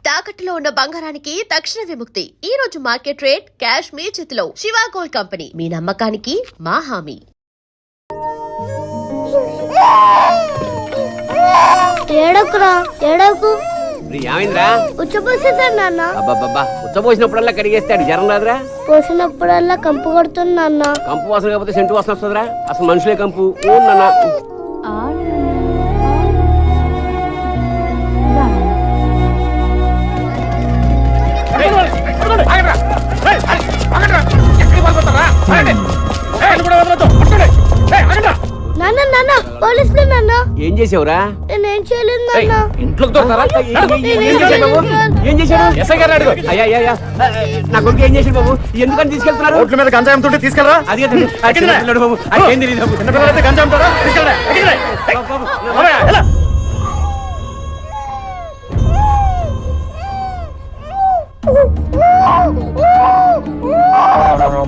తాకట్టులో ఉన్న బంగారానికి తక్షణ విముక్తి. ఈ రోజు మార్కెట్ రేట్ క్యాష్ మీ చేతిలో. శివ గోల్డ్ కంపెనీ, మీ నమ్మకానికి మా హామీ. ఉచ్చపోసినప్పుడల్లా కడిగేస్తాడు, జ్వరం రాదురా? పోసినప్పుడల్లా కంపు కొడుతుంది నాన్న. కంపు వాసన కాకపోతే సెంటు వాసన వస్తుందిరా? అసలు మనుషులే కంపు. నాన్న నాన్న నాన్న పోలీసులు నాన్న. ఏం చేసావురా? నేనేం చేయలేదు నాన్న. ఇంట్లోకి దొరకరా? ఏం చేశాడు? ఎస్ఐ గారు అడుగు. అయ్యా నా కొడుకు ఏం చేశాడు బాబు? ఎందుకని తీసుకెళ్తున్నారు? రోడ్ల మీద గంజాయి అమ్ముతుంటే తీసుకెళ్ళరా? అది బాబు, ఏం తెలియదు బాబు. చిన్నపిల్లలైతే గంజాయి అమ్ముతారా? తీసుకెళ్ళరా?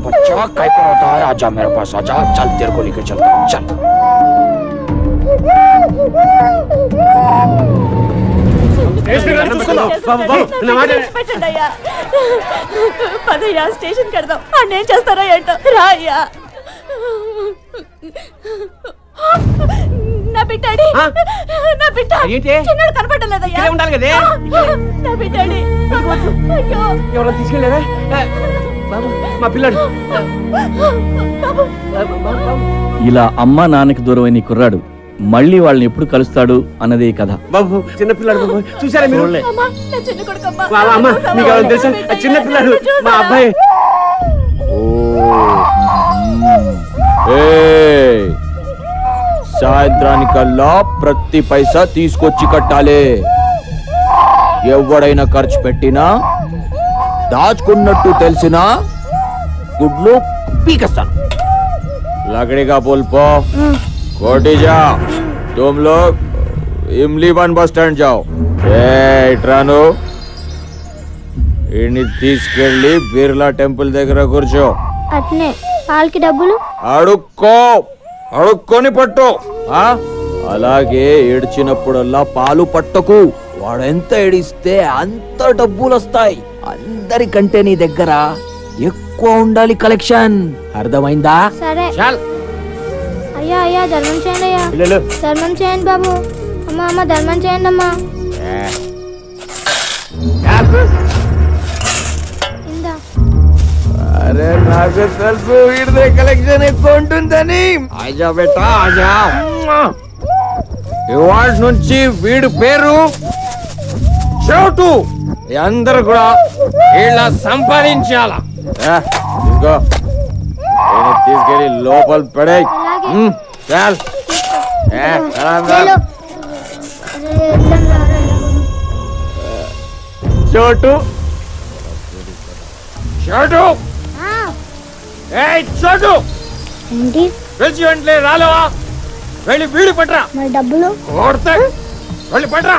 बच्चा काय पर होता है? आजा मेरे पास आजा, चल तेरे को लेकर चलता हूँ, चल। పదయ్యా స్టేషన్ కడదాం. అన్నేం చేస్తారా ఏంటో రాయ్యా. నా బిడ్డాడి, నా బిడ్డ చిన్నడు కనపడలేదయ్యా. ఉండాలి కదా, నా బిడ్డాడి. అయ్యో ఎవరో తీసుకెళ్ళారా బాబు? మా పిల్లాడు ఇలా అమ్మా నాన్నకి దూరమైన కుర్రాడు మళ్ళీ వాళ్ళని ఎప్పుడు కలుస్తాడు అన్నదే కథ. బాబు, చిన్న పిల్లాడు బాబు. చూసారా మీరు? అమ్మా, నా చిన్న కొడుకమ్మా. అమ్మ, మీకు ఎవరు తెలుసా? చిన్న పిల్లాడు, మా అబ్బాయి. సాయంత్రానికల్లా ప్రతి పైసా తీసుకొచ్చి కట్టాలి. ఎవడైనా ఖర్చు పెట్టినా దాచుకున్నట్టు తెలిసినా గుడ్లు పీకేస్తాను. लकड़ी का पुल पो कोटी जा, तुम लोग इमली वन बस स्टैंड जाओ. ఇట్రాను, ఇన్ని తీసుకెళ్ళి బిర్లా టెంపుల్ దగ్గర కూర్చో. అట్నే వాళ్ళకి డబ్బులు అడుక్కొని పట్టు. అలాగే ఏడ్చినప్పుడల్లా పాలు పట్టకు. వాడెంత ఏడిస్తే అంత డబ్బులు వస్తాయి. అందరికంటే నీ దగ్గర ఎక్కువ ఉండాలి కలెక్షన్. అర్థమైందా? సరే. చల్. అయ్యా అయ్యా ధర్మం చేయండి అయ్యా. ధర్మం చేయండి బాబు. అమ్మ అమ్మ ధర్మం చేయండి అమ్మా. ఇందా. అరే నాకు తెలుసు వీడిదే కలెక్షన్ ఎక్కువ ఉంటుందని. ఆజా బేటా ఆజా. ఇవాళ నుంచి వీడి పేరు చోటు. అందరూ కూడా ఇలా సంపాదించాలా? తీసుకో, తీసుకెళ్ళి లోపల పడే. చాల్ చోటు చోటు చోటు ఏంటి పిలిచి వెంటలే రాలేవా? వెళ్ళి వీడి పట్రా. మరి డబ్బులు కొడతా, వెళ్ళి పట్రా.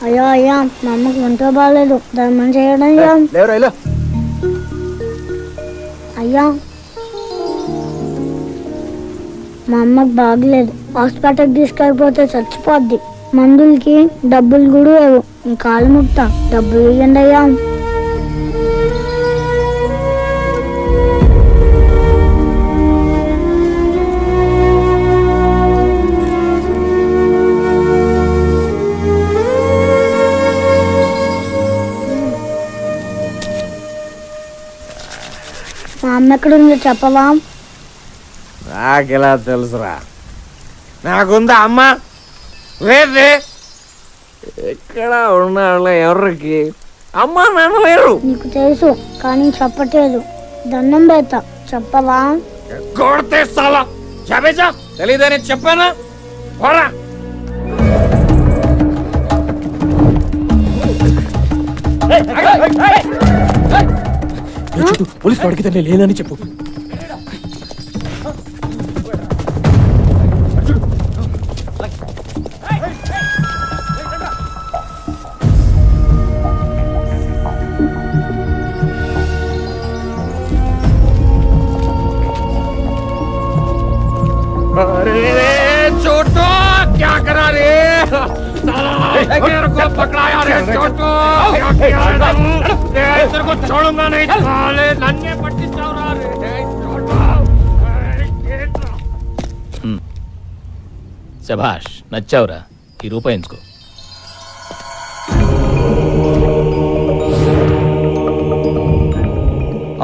అయ్యో అయ్యా మా అమ్మకి వంట బాగాలేదు, ధర్మం చేయడం అయ్యా. లేవరా అయ్యా మా అమ్మకి బాగలేదు, హాస్పిటల్కి తీసుకెళ్ళిపోతే చచ్చిపోద్ది. మందులకి డబ్బులు కూడా లేవు. కాలు ముక్తా, డబ్బులు ఇవ్వండి అయ్యా. మా అమ్మ ఎక్కడుందో చెప్పవా? నాకెలా తెలుసురా? నాకుందా అమ్మ? లేదే. ఎక్కడ ఉన్నాళ్ళ ఎవరికి అమ్మ నాన్న లేరు. నీకు తెలుసు కానీ చెప్పట్లేదు. దండం పెడతా, చెప్పవా? కొడితే సాలా చెప్పేసా? తెలీదని చెప్పానా? పోరా. పోలీసు వాడికి లేదని చెప్పు. अरे छोटो क्या करा रे? శభాష్, నచ్చావురా. ఈ రూపాయి ఎంచుకో.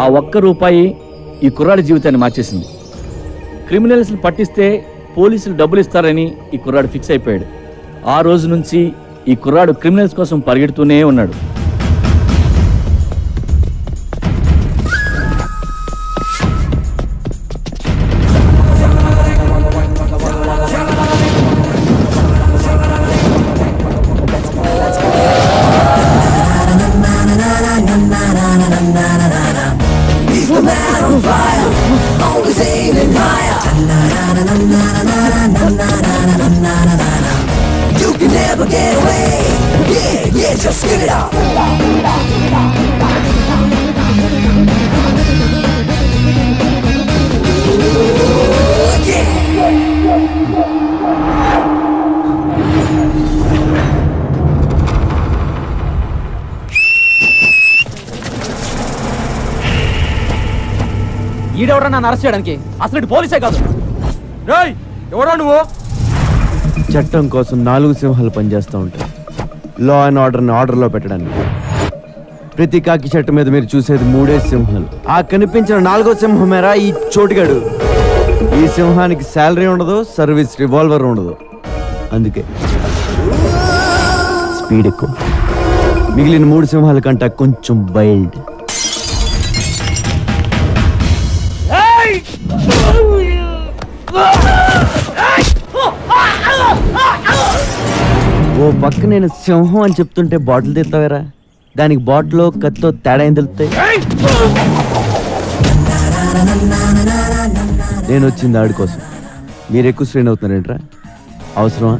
ఆ ఒక్క రూపాయి ఈ కుర్రాడి జీవితాన్ని మార్చేసింది. క్రిమినల్స్ని పట్టిస్తే పోలీసులు డబ్బులు ఇస్తారని ఈ కుర్రాడు ఫిక్స్ అయిపోయాడు. ఆ రోజు నుంచి ఈ కుర్రాడు క్రిమినల్స్ కోసం పరిగెడుతూనే ఉన్నాడు. ఈడెవరా నన్ను అరెస్ట్ చేయడానికి? అసలు ఇటు పోలీసే కాదు. ఎవరా నువ్వు? చట్టం కోసం 4 సింహాలు పనిచేస్తూ ఉంటాయి. లా అండ్ ఆర్డర్ని ఆర్డర్లో పెట్టడానికి. ప్రతి కాకి చెట్టు మీద మీరు చూసేది 3 సింహాలు. ఆ కనిపించిన 4వ సింహమేరా ఈ చోటుగాడు. ఈ సింహానికి శాలరీ ఉండదు, సర్వీస్ రివాల్వర్ ఉండదు. అందుకే స్పీడ్ ఎక్కువ. మిగిలిన 3 సింహాల కంటే కొంచెం వైల్డ్. ఓ పక్క నేను సింహం అని చెప్తుంటే బాటిల్ తెస్తావేరా? దానికి బాటిల్ కత్తో తేడా ఏం తెలుస్తాయి? నేను వచ్చింది ఆడి కోసం. మీరు ఎక్కువ స్ట్రెయిన్ అవుతున్నారేంట్రా? అవసరమా?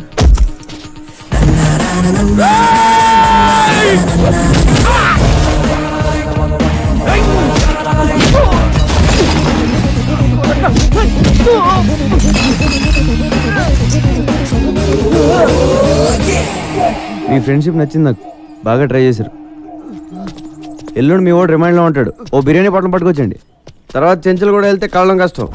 మీ ఫ్రెండ్షిప్ నచ్చింది నాకు. బాగా ట్రై చేశారు. ఎల్లుండి మీ వాడు రిమైండ్లో ఉంటాడు. ఓ బిర్యానీ పట్టణం పట్టుకొచ్చండి. తర్వాత చెంచులు కూడా వెళ్తే కళ్ళం కష్టం.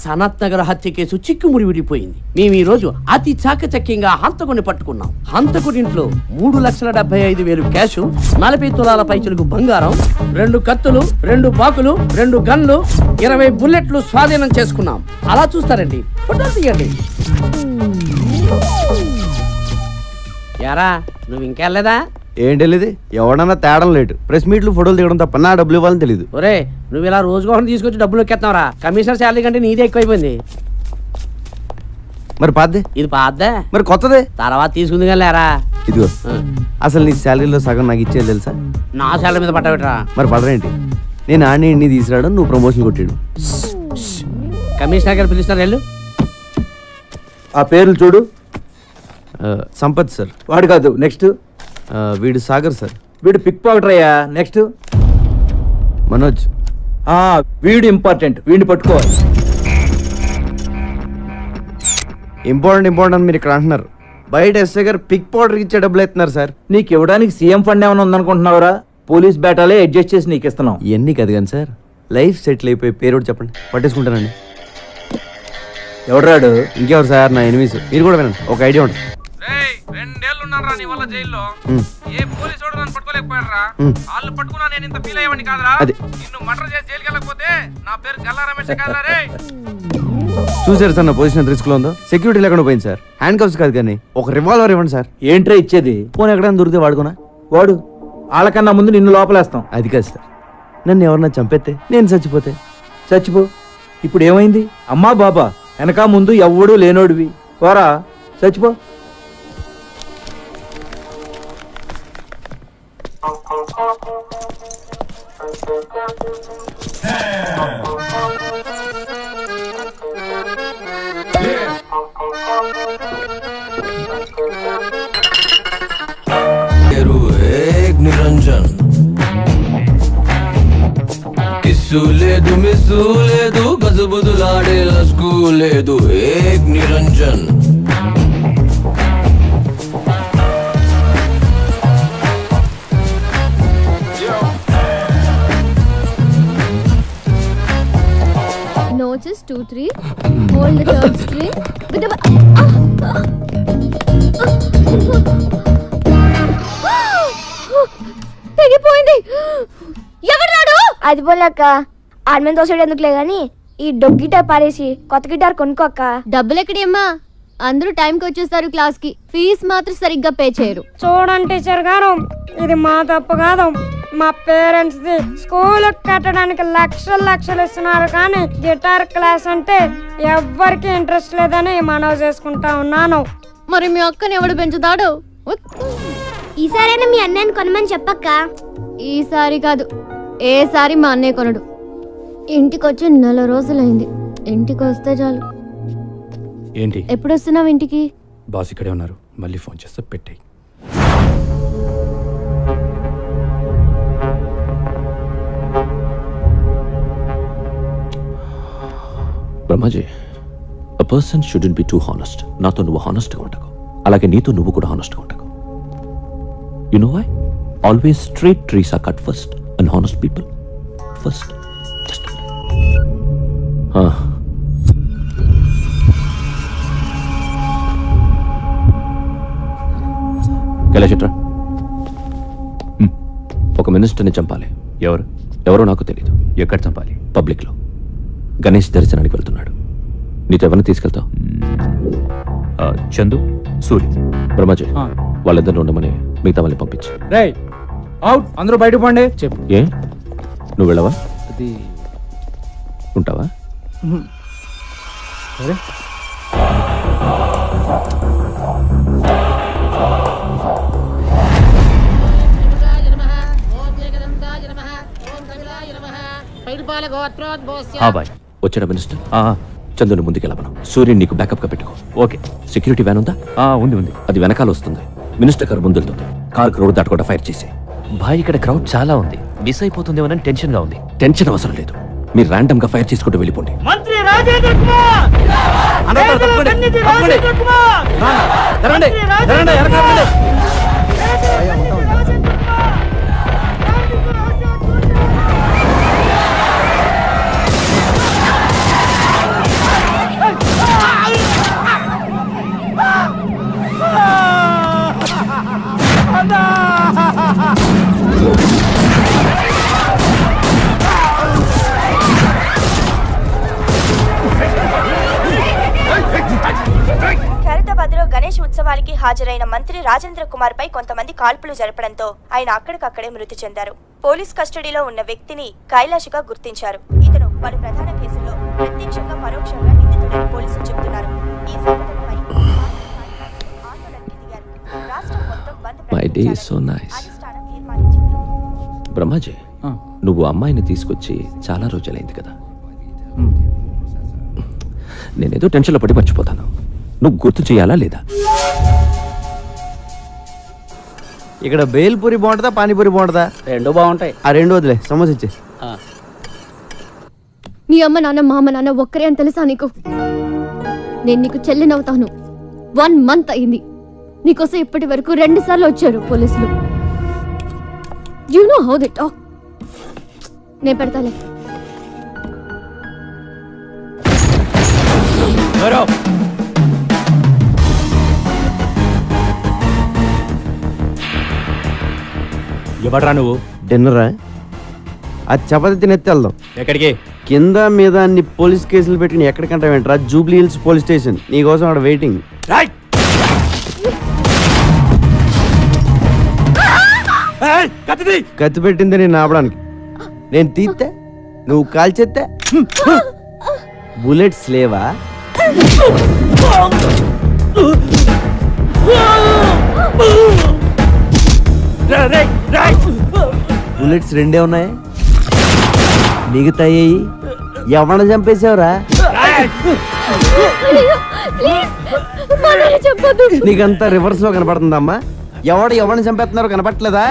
సనత్ నగర్ హత్య కేసు చిక్కుముడి విడిపోయింది. మేము ఈ రోజు అతి చాకచక్యంగా హంతకుని పట్టుకున్నాం. హంతకుడింట్లో 3,75,000 క్యాష్, 40 తులాల పైచలకు బంగారం, 2 కత్తులు, 2 బాకులు, 2 గన్లు, 20 బుల్లెట్లు స్వాధీనం చేసుకున్నాం. అలా చూస్తారండి, ఫోటోలు తీయండి. యారా నువ్వు ఇంకెళ్ళలేదా? ఏంటి వెళ్ళేది? ఎవడన్నా తేడం లేటు. ప్రెస్ మీట్లు ఫోటోలు దిగడం తప్ప నా డబ్బులు ఇవ్వాలని తెలియదు. ఒరే నువ్వు ఇలా రోజుకోసం తీసుకొచ్చి డబ్బులు ఎక్కేస్తావరా? కమిషనర్ శాలరీ కంటే నీదే ఎక్కువైపోయింది. మరి పాద్దే? ఇది పాద్దా? మరి కొత్తదే తర్వాత తీసుకుంది కానీ లేరా. ఇదిగో అసలు నీ శాలరీలో సగం నాకు ఇచ్చేది తెలుసా? నా శాలరీ మీద పట్టబెట్టరా? మరి పడరేంటి? నేను ఆడిని ఇన్ని తీసుకురావడం, నువ్వు ప్రమోషన్ కొట్టాడు. కమిషనర్ గారు పిలుస్తున్నారు వెళ్ళు. ఆ పేర్లు చూడు. సంపత్ సార్. వాడు కాదు, నెక్స్ట్. వీడు సాగర్ సార్. వీడు పిక్ పాకెటర్ అయ్యా. నెక్స్ట్ మనోజ్. వీడు ఇంపార్టెంట్, వీడిని పట్టుకోవాలి. ఇంపార్టెంట్ అని మీరు ఇక్కడ అంటున్నారు. బయట ఎస్ఐ గారు పిక్ పౌడర్ ఇచ్చే డబ్బులు ఎత్తున్నారు సార్. నీకు ఇవ్వడానికి సీఎం ఫండ్ ఏమైనా ఉందనుకుంటున్నావురా? పోలీస్ బేటాలే అడ్జస్ట్ చేసి నీకు ఇస్తున్నాం. ఇవన్నీ కాదు కానీ సార్, లైఫ్ సెటిల్ అయిపోయి పేరు చెప్పండి, పట్టేసుకుంటానండి. ఎవడరాడు? ఇంకెవరు సార్? నా ఎనిమిస్. మీరు కూడా వినండి, ఒక ఐడియా ఉంటుంది. 2 ఏళ్ళు ఉన్నారా నీ వల్ల జైల్లో? ఏ పోలీసు వాడు నన్ను పట్టుకోలేకపోయారా? వాళ్ళు పట్టుకున్నా నేను ఇంత ఫీల్ అయ్యేవాడిని కాదురా. నిన్ను మర్డర్ చేసి జైలుకి వెళ్ళకపోతే నా పేరు గల్లా రమేష్ కాదురా రే. చూసారు సార్ నా పొజిషన్ ఎంత రిస్క్ లో ఉందో? సెక్యూరిటీ లేకుండా పోయింది సార్. హ్యాండ్ కప్స్ కాదు కానీ ఒక రివాల్వర్ ఇవ్వండి సార్. ఏంట్రా ఇచ్చేది? ఫోన్ ఎక్కడైనా దొరికితే వాడుకోనా? వాడు వాళ్ళకన్నా ముందు నిన్ను లోపలేస్తాం. అది కాదు సార్, నన్ను ఎవరన్నా చంపేస్తే, నేను చచ్చిపోతే? చచ్చిపో. ఇప్పుడు ఏమైంది? అమ్మా బాబా వెనక ముందు ఎవ్వడూ లేనోడివి. పోరా చచ్చిపో. నిరంజన్ కిస్సు లేదు, మిస్సు లేదు, గజబుజులాడే లస్కు లేదు. ఏక్ Niranjan 2, 3. Hold the third string with the. తెగిపోయింది. ఎవరు రాడు? అది పోలేక ఆర్మెంట్ దోసడు ఎందుకులే గాని ఈ డొగ్ గిటార్ పారేసి కొత్త గిటార్ కొనుక్కోక్క. డబ్బులు ఎక్కడమ్మా? అందరూ టైంకి వచ్చేస్తారు క్లాస్ కి. ఫీజు మాత్రం సరిగ్గా పే చేయరు. చూడండి టీచర్ గారు, ఇది మా తప్పు కాదు, మా పేరెంట్స్ ది. స్కూల్ కట్టడానికి లక్షలు ఇస్తున్నారు కానీ గిటార్ క్లాస్ అంటే ఎవ్వరికి ఇంట్రెస్ట్ లేదని మనవి చేసుకుంటా ఉన్నాను. మరి మీ అక్కని ఎవడు పెంచుతాడు? ఈసారైనా మీ అన్నయ్యని కొనమని చెప్పక్క. ఈసారి కాదు, ఏసారి మా అన్నయ్య కొనడు. ఇంటికి వచ్చి 4 రోజులైంది. ఇంటికి వస్తే చాలు. ఏంటి? ఎప్పుడు వస్తున్నావు ఇంటికి? బాస్ ఇక్కడే ఉన్నారు, మళ్ళీ ఫోన్ చేస్తే పెట్టాయి. Brahmaji, a person shouldn't be two honest. నాతో నువ్వు హానెస్ట్గా ఉండకు, అలాగే నీతో నువ్వు కూడా హానెస్ట్గా ఉండకు. You know why? Always straight trees are cut first and honest people first. Just కైలాషట్రా, ఒక మినిస్టర్ని చంపాలి. ఎవరో నాకు తెలీదు. ఎక్కడ చంపాలి? పబ్లిక్లో. గణేష్ దర్శనానికి వెళ్తున్నాడు. నీతో ఎవరిని తీసుకెళ్తావు? చందు, సూరి. బ్రహ్మాజీ, వాళ్ళిద్దరిని ఉండమని మిగతా వాళ్ళని పంపించు. రేయ్ అవుట్, అందరూ బయటకు పండి. చెప్పు. ఏ నువ్వు వెళ్ళవా? అది ఉంటావా? సరే. వచ్చాడా మినిస్టర్? చందుని ముందుకెళ్ళమను. సూర్యుని నీకు బ్యాకప్ గా పెట్టుకో. ఓకే. సెక్యూరిటీ వ్యాన్ ఉందా? ఉంది. అది వెనకాల వస్తుంది. మినిస్టర్ కారు ముందుతో కార్ రోడ్ దాటకుండా ఫైర్ చేసి. భాయ్, ఇక్కడ క్రౌడ్ చాలా ఉంది, మిస్ అయిపోతుందేమోనని టెన్షన్ గా ఉంది. టెన్షన్ అవసరం లేదు, మీరు ర్యాండమ్ గా ఫైర్ చేసుకుంటూ వెళ్ళిపోండి. మంత్రి రాజేంద్ర కుమార్! ఖైరతాబాద్లో గణేష్ ఉత్సవానికి హాజరైన మంత్రి రాజేంద్ర కుమార్ పై కొంతమంది కాల్పులు జరపడంతో ఆయన అక్కడికక్కడే మృతి చెందారు. పోలీస్ కస్టడీలో ఉన్న వ్యక్తిని కైలాష్గా గుర్తించారు. ఇతను పలు ప్రధాన కేసుల్లో ప్రత్యక్షంగా పరోక్షంగా నిందితుడని పోలీసులు చెబుతున్నారు. ఈ సంఘటనపై ఆందోళనకి దిగారు. రాష్ట్రం మొత్తం బంద్ ప్రకటించాలని అధిష్టానం తీర్మానించింది. బ్రహ్మాజీ, నువ్వు అమ్మాయిని తీసుకొచ్చి చాలా రోజులైంది కదా. నేనేదో టెన్షన్లో పడి మర్చిపోతాను. నువ్వు గుర్తు చేయాలా లేదా? ఇక్కడ బేల్పూరి బాగుంటుందా, పానీపూరి బాగుంటుందా? రెండు బాగుంటాయి. ఆ రెండు వదిలే, సమోసా ఇచ్చే. నీ అమ్మ నాన్న మా అమ్మ నాన్న ఒక్కరే అని తెలుసా నీకు? నేను నీకు చెల్లినవుతాను. 1 month అయింది. నీకోసం ఇప్పటి వరకు 2 సార్లు వచ్చారు పోలీసులు. You know how they talk. నేను పెడతాలే. ఎవడ్రా నువ్వు? డిన్నరా? అది చపాతి తినెత్తి వెళ్దాం. ఎక్కడికి? కింద మీద అన్ని పోలీస్ కేసులు పెట్టి ఎక్కడికంటే వెంటరా? Jubilee Hills police station. నీకోసం అక్కడ వెయిటింగ్. కత్తి పెట్టింది నేను ఆపడానికి. నేను తీస్తే నువ్వు కాల్చేస్తే బుల్లెట్స్ లేవా? బుల్లెట్స్ 2 ఉన్నాయి, మిగతాయి ఎవడ చంపేశావురా? నీకంతా రివర్స్ లో కనపడుతుందమ్మా. ఎవరిని చంపేస్తున్నారో కనపట్లేదా?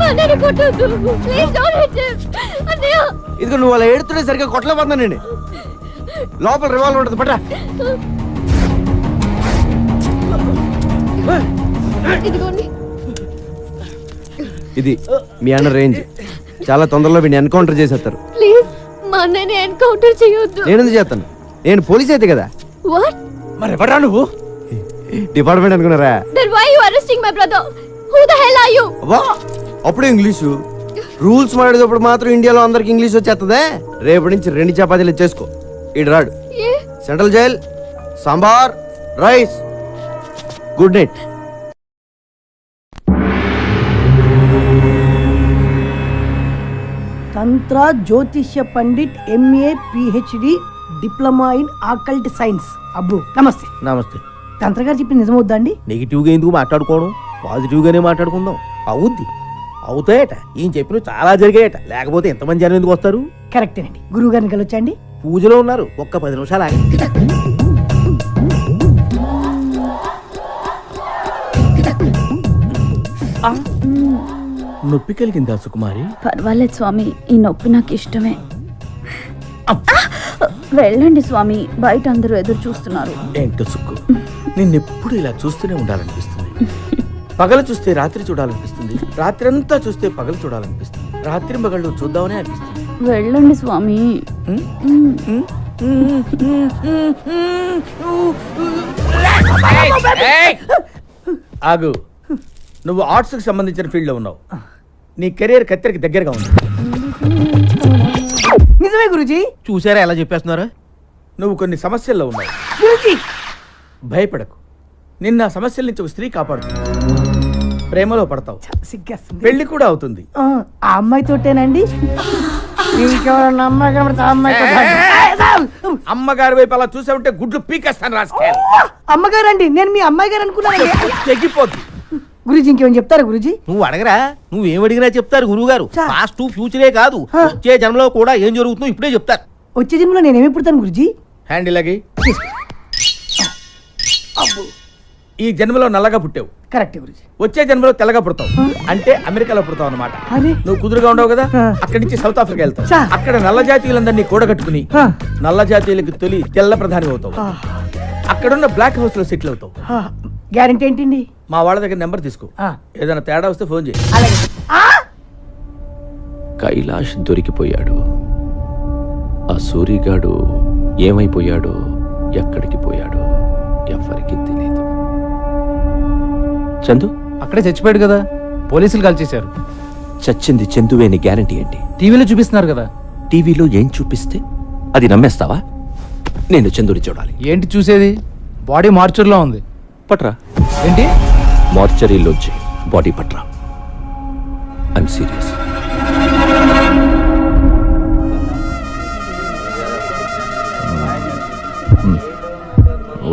అన్నయ్య కొట్టొద్దు. Please don't hit him. అన్నయ్య. ఇదిగో నువ్వు అలా ఏడుతుంటే సరిగ్గా కొట్టలేకపోతున్నానండి. లోపల రివాల్వర్ ఉంటుంది పట్రా. ఇదిగోండి. ఇది మీ అన్న రేంజ్. చాలా తొందరలో వీడిని ఎన్కౌంటర్ చేసేస్తారు. ప్లీజ్ మా అన్నయ్యని ఎన్కౌంటర్ చేయొద్దు. నేను ఎందుకు చేస్తాను? నేను పోలీస్ అయితే కదా. వాట్? మరి ఎవరా నువ్వు? డిపార్ట్మెంట్ అనుకున్నారా? Then why you arresting my brother? Who the hell are you? అబ్బా అప్పుడు ఇంగ్లీషు రూల్స్ మాట్లాడేటప్పుడు మాత్రం ఇండియాలో అందరికి ఇంగ్లీష్ వచ్చేస్తుందే. రేపటి నుంచి 2 చపాతీలు చేసుకో. ఇటు రాడు. Central jail sambar rice. Good night. తంత్ర జ్యోతిష్య పండిట్ MA PhD diploma in occult science. అబ్బు నమస్తే. నమస్తే. తంత్ర గారు చెప్పింది నిజమవుద్దా అండి? నెగిటివ్గా ఎందుకు మాట్లాడుకోవడం, పాజిటివ్గానే మాట్లాడుకుందాం. అవుద్ది, అవుతాయట. ఈయన చెప్పిన చాలా జరిగాయట, లేకపోతే ఎంతమంది జనం ఎందుకు వస్తారు? కరెక్టేనండి. గురువు గారిని కలవచ్చండి? పూజలో ఉన్నారు, ఒక్క 10 నిమిషాలు ఆగి. నొప్పి కలిగిందా సుకుమారి? పర్వాలేదు స్వామి, ఈ నొప్పి నాకు ఇష్టమే. వెళ్ళండి స్వామి, బయట అందరూ ఎదురు చూస్తున్నారు. ఏంటో సుక్కు, నిన్నెప్పుడు ఇలా చూస్తూనే ఉండాలనిపిస్తుంది. పగలు చూస్తే రాత్రి చూడాలనిపిస్తుంది, రాత్రి అంతా చూస్తే పగలు చూడాలనిపిస్తుంది, రాత్రి మగళ్ళు చూద్దామనే అనిపిస్తుంది. వెళ్ళండి స్వామి. ఆగు, నువ్వు ఆర్ట్స్ కి సంబంధించిన ఫీల్డ్ లో ఉన్నావు. నీ కెరీర్ కత్తెరకి దగ్గరగా ఉంది. నిజమే గురుజీ. చూసారా ఎలా చెప్పేస్తున్నారు? నువ్వు కొన్ని సమస్యల్లో ఉన్నావు. భయపడకు, నిన్న సమస్యల నుంచి ఒక స్త్రీ కాపాడుతుంది. ప్రేమలో పడతావు, సిగ్గేస్తుంది. పెళ్లి కూడా అవుతుంది. ఆ అమ్మాయి తోటేనండి? అమ్మగారి వైపు అలా చూసా ఉంటే గుడ్లు పీకేస్తాను రాసుకే. అమ్మగారు అండి, నేను మీ అమ్మాయి గారు అనుకున్నాను. తెగిపోద్ది. గురుజీ ఇంకేమైనా చెప్తారా గురుజీ? నువ్వు అడగరా, నువ్వేం అడిగినా చెప్తారు గురువు గారు. పాస్ట్ ఫ్యూచరే కాదు, వచ్చే జన్మలో కూడా ఏం జరుగుతుందో ఇప్పుడే చెప్తారు. వచ్చే జన్మలో నేనేమి పుడతాను గురుజీ? హ్యాండిల్ అగి. ఈ జన్మలో నల్లగా పుట్టావు, కరెక్ట్ గురుజీ. వచ్చే జన్మలో తెల్లగా పుడతావు, అంటే అమెరికాలో పుడతావు అన్నమాట. నువ్వు కుదురుగా ఉండవు కదా, అక్కడి నుంచి సౌత్ ఆఫ్రికా వెళ్తావు. అక్కడ నల్ల జాతీయులందరినీ కూడగట్టుకుని నల్ల జాతీయులకు తొలి తెల్ల ప్రధాని అవుతావు. అక్కడున్న బ్లాక్ హౌస్ లో సెటిల్ అవుతావు. గ్యారెంటీ ఏంటండి? మా వాళ్ళ దగ్గర నెంబర్ తీసుకో, ఏదైనా తేడా వస్తే ఫోన్ చేయి. కైలాష్ దొరికిపోయాడు. ఆ సూరిగాడు ఏమైపోయాడో, ఎక్కడికి పోయాడో ఎవరికి తెలియదు. చందు అక్కడే చచ్చిపోయాడు కదా, పోలీసులు కాల్ చేశారు. చచ్చింది చందువేని గ్యారంటీ ఏంటి? టీవీలో చూపిస్తున్నారు కదా. టీవీలో ఏం చూపిస్తే అది నమ్మేస్తావా? నేను చందుని చూడాలి. ఏంటి చూసేది? బాడీ మార్చర్లో ఉంది. పట్రా. ఏంటి? మార్చరీలోంచి బాడీ పట్రా. I'm serious.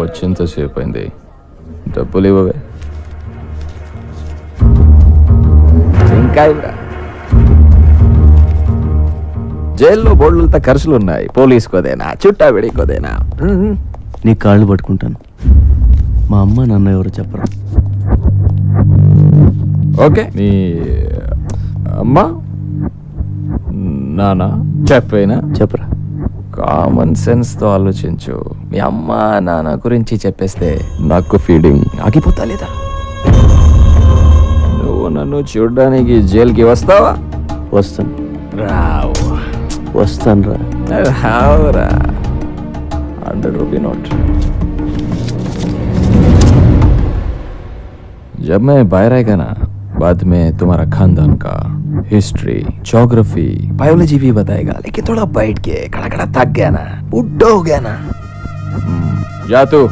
వచ్చేంతసేపు అయింది, డబ్బులు ఇవ్వవే. ఇంకా ఇవ్వరా? జైల్లో బోర్డులతో ఖర్చులు ఉన్నాయి. పోలీసుకోదేనా, చుట్టా విడికోదేనా? నీ కాళ్ళు పట్టుకుంటాను. మా అమ్మ నాన్న ఎవరు చెప్పరా? ఓకే, నీ అమ్మా నాన్న చెప్పేనా? చెప్పరా. కామన్ సెన్స్ తో ఆలోచించు. మీ అమ్మ నాన్న గురించి చెప్పేస్తే నాకు ఫీడింగ్ ఆగిపోతా లేదా? నువ్వు నన్ను చూడడానికి జైలుకి వస్తావా? వస్తాను. రావు. వస్తాను రా. రావురా. 100 रुपये नोट. जब मैं बाहर आएगा ना, बाद में तुम्हारा खानदान का हिस्ट्री, ज्योग्राफी, बायोलॉजी भी बताएगा. लेकिन थोड़ा बैठ के खड़ा खड़ा थक गया ना, बुड्ढा हो गया ना. जा तू.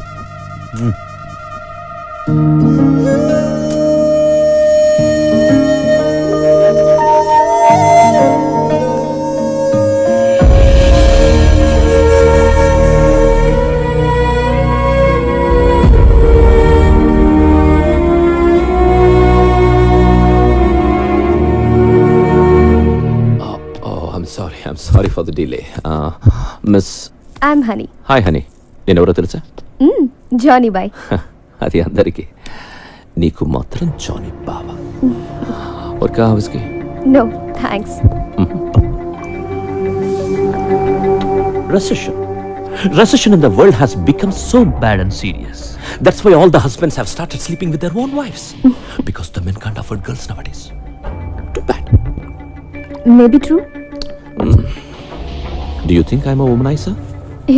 I'm sorry for the delay. Miss. I'm Honey. Hi, Honey. నేను ఎవరో తెలుసా? Johnny boy. అది అందరికీ, నీకు మాత్రం జానీ బావా. और क्या है उसकी? No thanks. Recession in the world has become so bad and serious. That's why all the husbands have started sleeping with their own wives. Because the men can't afford girls nowadays. Too bad. Maybe true. Do you think I'm a womanizer?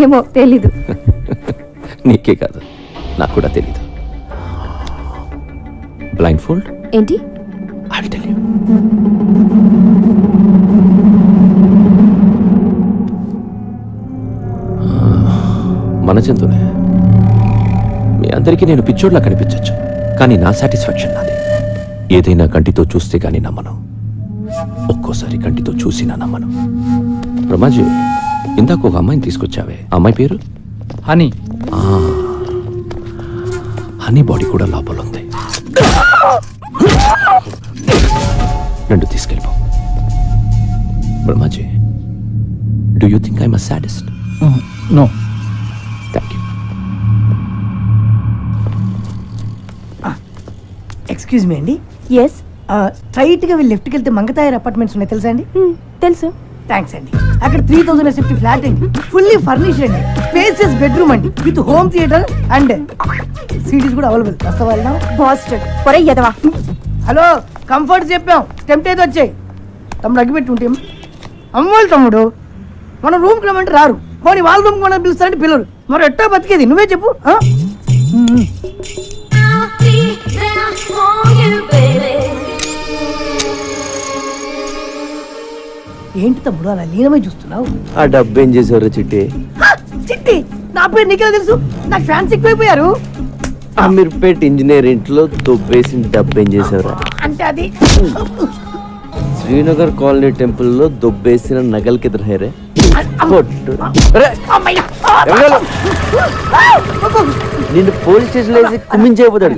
ఏమో తెలీదు. నీకే కాదు, నాకు కూడా తెలీదు. Blindfold? ఏంటి? I will tell you. మన జంతువునే. మీ అందరికీ నేను పిచ్చోడ్లా కనిపించచ్చు, కానీ నా సాటిస్ఫాక్షన్ నాది. ఏదైనా కంటితో చూస్తే గానీ నమ్మను, ఒక్కోసారి కంటితో చూసినా నమ్మను. రమాజీ, ఇందాక ఒక అమ్మాయిని తీసుకొచ్చావే, అమ్మాయి పేరు? హనీ. హనీ బాడీ కూడా లోపల ఉంది. రెండు తీసుకెళ్ళిపో. Brahmaji, do you think I'm a sadist? No. Thank you. Excuse me అండి. ఎస్. స్ట్రైట్ గా వెళ్ళి లెఫ్ట్కి వెళ్తే మంగతాయర్ అపార్ట్మెంట్స్ ఉన్నాయి తెలుసా అండి? తెలుసు. థ్యాంక్స్ అండి. అక్కడ 3000 SFT ఫ్లాట్ అండి, ఫుల్లీ ఫర్నిష్డ్ అండి, స్పేసియస్ బెడ్రూమ్ అండి, with home theatre and cities కూడా అవైలబుల్. వస్తావా? బాస్టర్డ్ పొరే ఎదవా. హలో, కంఫర్ట్ చెప్పాం, టెంప్ట్ అయితే వచ్చాయి. తమ్ముడు అగ్గిపెట్టి ఉంటే అమ్మోళ్ళు తమ్ముడు, మన రూమ్కి రమ్మంటే రారు, పోనీ వాళ్ళ రూమ్కి మనం పిలుస్తారంటే పిల్లరు. మరి ఎట్టా బతికేది నువ్వే చెప్పు. ఏంటి తమ్ముడు అలా లీనమై చూస్తున్నావు? ఆ డబ్బు ఏం చేసేవారు చిట్టి? చిట్టి నా పేరు నీకెలా తెలుసు? నాకు ఫ్యాన్స్ ఎక్కువైపోయారు. అమీర్పేట్ ఇంజనీరింగ్ లో దొబ్బేసిన డబ్బు ఏం చేసేవారా? అంటే అది శ్రీనగర్ కాలనీ టెంపుల్ లో దొబ్బేసిన నగలకి ఎదురు హైరే. నిన్ను పోలీస్ స్టేషన్ లో వేసి కుమ్మించేయబోతాడు.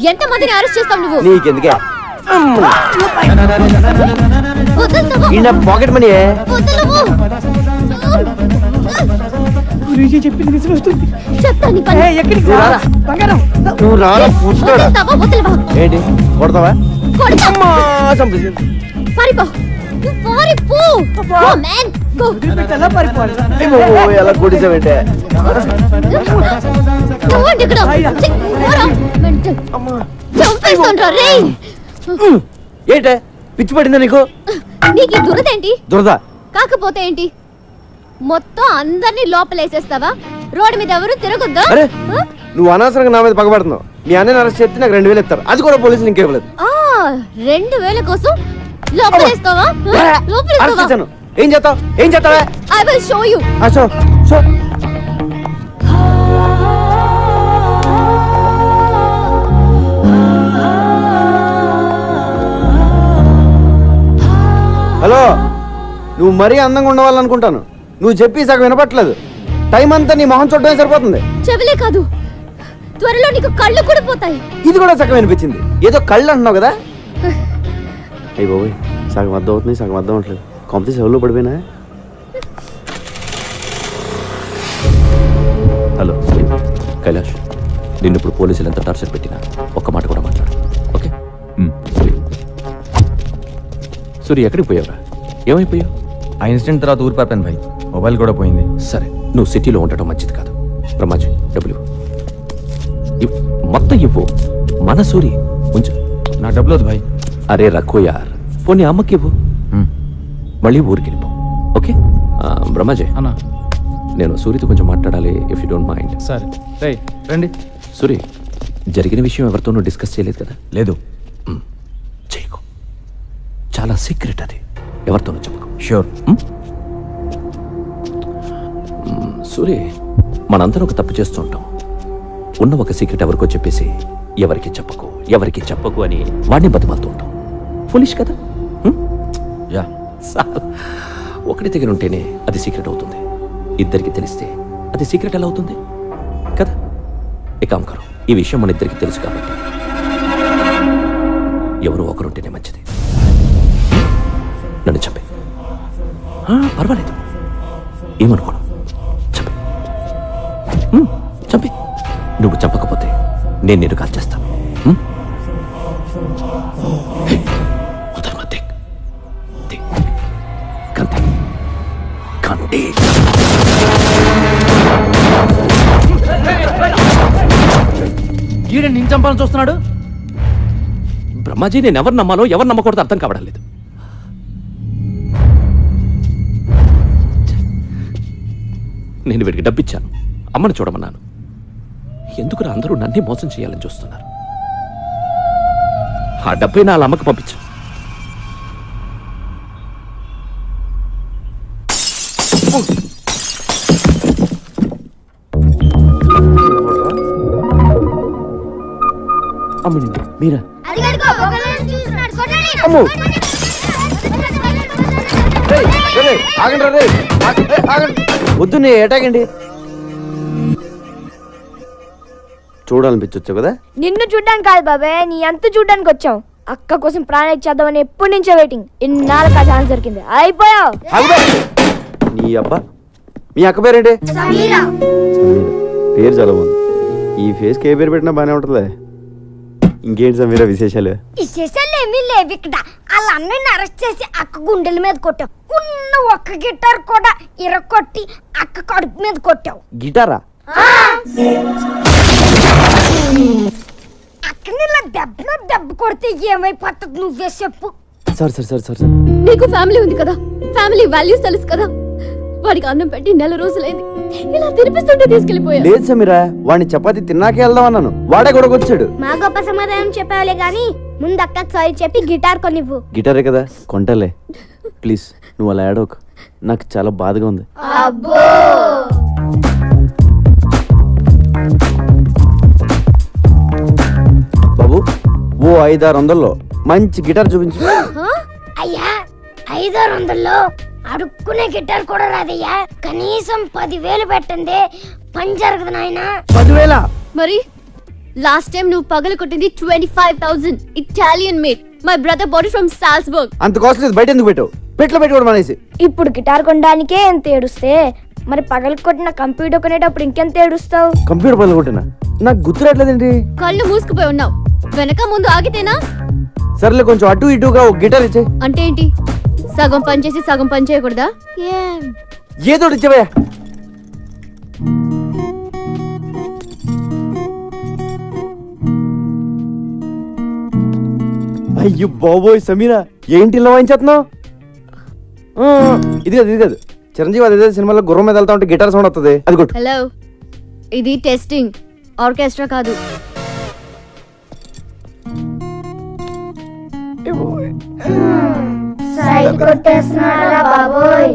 ఎంత మందిని అరెస్ట్ చేస్తావు నువ్వు? నీకెందుకే పాకెట్ మనీ? చెప్పింది నిజమవుతుంది. నువ్వు రారా ఏంటి కొడతావా? ఎలా కొడిసావంటే ఏంటే పిచ్చి పడిందా నీకు? నీకు దురదేంటి? దురద కాకపోతే ఏంటి, మొత్తం అందరినీ లోపలేసేస్తావా? రోడ్డు మీద ఎవరు తిరగొద్దా? అరే నువ్వు అనవసరంగా నా మీద పగబడుతున్నావు. మీ అన్నని అరెస్ట్ చేస్తే నాకు 2000 ఇస్తారు, అది కూడా పోలీసులు ఇంకేవ్వలేదు. 2000 కోసం లోపలేస్తావా? ఏం చేస్తావు? ఏం చేస్తావా? I will show you. Hello, నువ్వు మరీ అందంగా ఉండవాలనుకుంటాను. నువ్వు చెప్పి సగం వినపట్లేదు. టైం అంతా నీ మొహం చూడటమే సరిపోతుంది. చెవులే కాదు, త్వరలో నీకు కళ్ళు కూడా పోతాయి. ఇది కూడా సగం వినిపించింది. ఏదో కళ్ళు అంటున్నావు కదా? అయ్యి బాబోయ్, సగం అర్థం అవుతుంది, సగం అర్థం అవట్లేదు. కాంపిటీషన్ ఎవరు పడిపోయినా? హలో కైలాష్, నిన్ను ఇప్పుడు పోలీసులు ఎంత టార్చర్ పెట్టినా ఒక్క మాట కూడా మాట్లాడు, ఓకే? సూరి, ఎక్కడికి పోయావురా? ఏమైపోయావు? ఆ ఇన్సిడెంట్ తర్వాత ఊరిపోయాను భాయ్, మొబైల్ కూడా పోయింది. సరే, నువ్వు సిటీలో ఉండటం మంచిది కాదు. బ్రహ్మాజీ, డబ్బులు మొత్తం ఇవ్వు. మన సూరి ఉంచు. నా డబ్బులు వద్దు భాయ్. అరే రఖో యార్, పోనీ అమ్మకి ఇవ్వు, మళ్ళీ ఊరికి వెళ్ళిపో, ఓకే? బ్రహ్మాజీ అన్నా, నేను సూరితో కొంచెం మాట్లాడాలి, ఇఫ్ యూ డోంట్ మైండ్. సరే రండి. సూరి, జరిగిన విషయం ఎవరితోనూ డిస్కస్ చేయలేదు కదా? లేదు. చేయకు, చాలా సీక్రెట్ అది, ఎవరితోనూ చెప్పకు. షూర్. సూరి, మనందరం ఒక తప్పు చేస్తూ ఉంటాం. ఉన్న ఒక సీక్రెట్ ఎవరికో చెప్పేసి ఎవరికి చెప్పకు అని వాడిని బతిమాలుతూ ఉంటాం. ఫులిష్ కదా? యా. ఒకటి దగ్గర ఉంటేనే అది సీక్రెట్ అవుతుంది, ఇద్దరికి తెలిస్తే అది సీక్రెట్ ఎలా అవుతుంది కదా? ఏకాంకరం, ఈ విషయం మన ఇద్దరికి తెలుసు కాబట్టి ఎవరో ఒకరుంటేనే మంచిది. నన్ను చెప్పే, పర్వాలేదు, ఏమనుకోను. చంపి చంపి. నువ్వు చంపకపోతే నేను నిన్ను కాల్ చేస్తాను. ఈడే నేను చంపాలని చూస్తున్నాడు. బ్రహ్మాజీ, నేను ఎవరు నమ్మాలో ఎవరు నమ్మకూడదు అర్థం కావడం లేదు. నేను వీడికి డబ్బిచ్చాను, అమ్మని చూడమన్నాను. ఎందుకురా అందరూ నన్నే మోసం చేయాలని చూస్తున్నారు? ఆ డబ్బై నా అమ్మకి పంపించాను. అమ్మనండి మీరా? వద్దు, నే ఏటాగండి. చూడాలనిపించవచ్చు కదా? నిన్ను చూడ్డానికి కాదు బాబాయ్, నీ అంత చూడ్డానికి వచ్చాం. అక్క కోసం ప్రాణం ఇచ్చేద్దామని ఎప్పటి నుంచో వెయిటింగ్. ఇన్నాళ్ళకి ఆ ఛాన్స్ దొరికింది. అయిపోయావు. నీ అబ్బా, మీ అక్క పేరేంటి? సమీరా. పేరు చాలా బాగుంది. ఈ ఫేస్ కే పేరు పెట్టినా బాగానే ఉంటుందిలే. ఇంకేంటి సమీరా విశేషాలు? విశేషాలు ఏమీ లేవు ఇక్కడ. వాళ్ళ అన్నయ్యని అరెస్ట్ చేసి అక్క గుండెల మీద కొట్టావు. ఉన్న ఒక్క గిటార్ కూడా ఇరకొట్టి అక్క కడుపు మీద కొట్టావు. గిటారా? అక్కని ఇలా దెబ్బ కొడితే ఏమైపోతుంది నువ్వే చెప్పు. సార్ నీకు ఫ్యామిలీ ఉంది కదా, ఫ్యామిలీ వాల్యూస్ తెలుసు కదా. వాడికి అన్నం పెట్టి 4 రోజులైంది. ఇలా తినిపిస్తుంటే తీసుకెళ్లిపోయా. లేదు సమీరా, వాడిని చపాతి తిన్నాకే వెళ్దాం అన్నాను. వాడే గొడవకొచ్చాడు. మా గొప్ప సమాధానం చెప్పావులే గాని ముందు అక్కకి సారీ చెప్పి గిటార్ కొనివ్వు. గిటారే కదా, కొంటలే. ప్లీజ్ నువ్వు అలా ఏడవకు, నాకు చాలా బాధగా ఉంది. అబ్బో, బాబు, ఓ 500-600లో మంచి గిటార్ చూపించు. అయ్యా 500-600లో అడుక్కునే గిటార్ కూడా రాదయ్యా. కనీసం 10,000 పెట్టండి, పని జరగదు నాయన. 10,000? మరి లాస్ట్ టైం నువ్వు పగలు కొట్టింది 25,000 Italian made. My brother body from Salzburg. అంత కాస్ట్లీ బయట ఎందుకు పెట్టావు? పెట్లో పెట్టుకోవడం అనేసి. ఇప్పుడు గిటార్ కొనడానికే ఎంత ఏడుస్తే మరి పగలు కొట్టిన కంప్యూటర్ కొనేటప్పుడు ఇంకెంత ఏడుస్తావు? కంప్యూటర్ పనులు కొట్టినా నాకు గుర్తురాట్లేదండి. కళ్ళు మూసుకుపోయి ఉన్నావు. వెనక ముందు ఆగితేనా? సర్లే, కొంచెం అటు ఇటుగా ఒక గిటార్ ఇచ్చే. అంటే ఏంటి? సగం పని చేసి సగం పని చేయకూడదా? ఏదో ఇచ్చేవయ్యా. అయ్యో బాబోయ్ సమీరా, ఏంటి ఇలా వాయించేస్తున్నావు? ఇది కాదు చిరంజీవి అదే సినిమాలో గుర్రం మీద వెళ్తా ఉంటే గిటార్ సౌండ్ వస్తుంది, అది కొట్టు. హలో, ఇది టెస్టింగ్, ఆర్కెస్ట్రా కాదు. సైడ్ కొట్టేస్తున్నారా బాబోయ్?